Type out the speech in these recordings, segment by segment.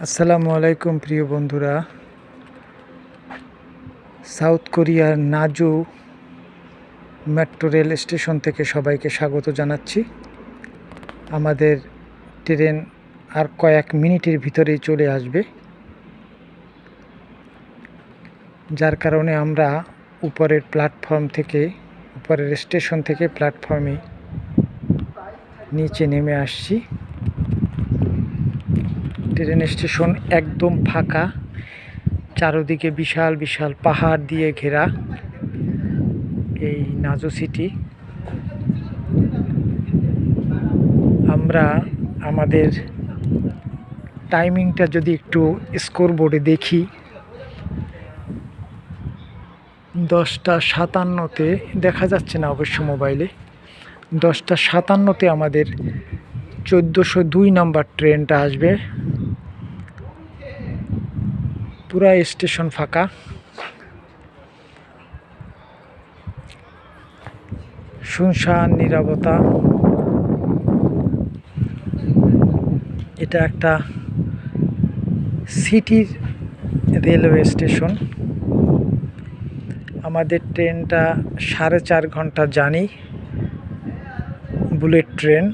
আসসালামু আলাইকুম প্রিয় বন্ধুরা। সাউথ কোরিয়ার নাজু মেট্রো রেল স্টেশন থেকে সবাইকে স্বাগত জানাচ্ছি। আমাদের ট্রেন আর কয়েক মিনিটের ভিতরেই চলে আসবে, যার কারণে আমরা উপরের স্টেশন থেকে প্ল্যাটফর্মে নিচে নেমে আসছি। ট্রেন স্টেশন একদম ফাঁকা, চারদিকে বিশাল বিশাল পাহাড় দিয়ে ঘেরা এই নাজু সিটি। আমরা আমাদের টাইমিংটা যদি একটু স্কোর বোর্ডে দেখি, 10:57-তে দেখা যাচ্ছে না অবশ্য মোবাইলে। 10:57-তে আমাদের 1402 নাম্বার ট্রেনটা আসবে। পুরা স্টেশন ফাঁকা, শুনশান নীরবতা। এটা একটা সিটির রেলওয়ে স্টেশন। আমাদের ট্রেনটা 4.5 ঘন্টা জার্নি, বুলেট ট্রেন।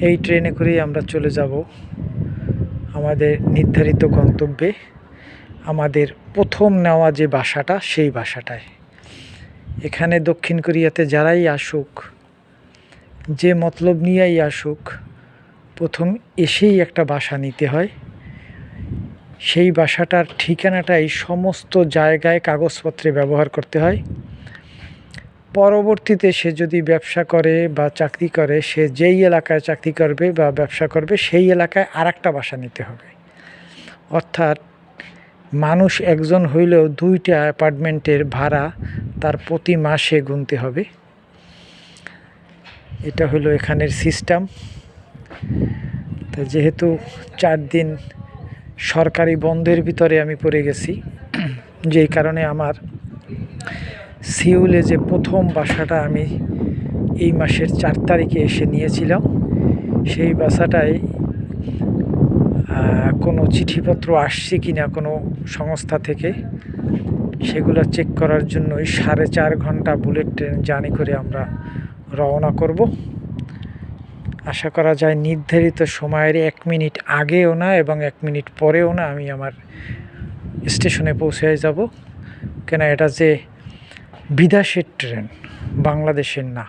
এই ট্রেনে করেই আমরা চলে যাব আমাদের নির্ধারিত গন্তব্যে, আমাদের প্রথম নেওয়া যে বাসাটা, সেই বাসাটায়। এখানে দক্ষিণ কোরিয়াতে যারাই আসুক, যে মতলব নিয়েই আসুক, প্রথম এসেই একটা বাসা নিতে হয়। সেই বাসাটার ঠিকানাটাই সমস্ত জায়গায় কাগজপত্রে ব্যবহার করতে হয়। পরবর্তীতে সে যদি ব্যবসা করে বা চাকরি করে, সে যেই এলাকায় চাকরি করবে বা ব্যবসা করবে, সেই এলাকায় আরেকটা বাসা নিতে হবে। অর্থাৎ মানুষ একজন হইলেও 2টা অ্যাপার্টমেন্টের ভাড়া তার প্রতি মাসে গুনতে হবে। এটা হলো এখানের সিস্টেম। তো যেহেতু 4 দিন সরকারি বন্ধের ভিতরে আমি পড়ে গেছি, যেই কারণে আমার সিউলে যে প্রথম বাসাটা আমি এই মাসের 4 তারিখে এসে নিয়েছিলাম, সেই বাসাটায় কোনো চিঠিপত্র আসছে কি না কোনো সংস্থা থেকে, সেগুলো চেক করার জন্যই 4.5 ঘন্টা বুলেট ট্রেন জার্নি করে আমরা রওনা করব। আশা করা যায় নির্ধারিত সময়ের 1 মিনিট আগেও না এবং 1 মিনিট পরেও না আমি আমার স্টেশনে পৌঁছে যাব। কেন, এটা যে বিদেশের ট্রেন, বাংলাদেশের না।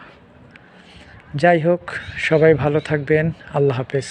যাই হোক, সবাই ভালো থাকবেন। আল্লাহ হাফেজ।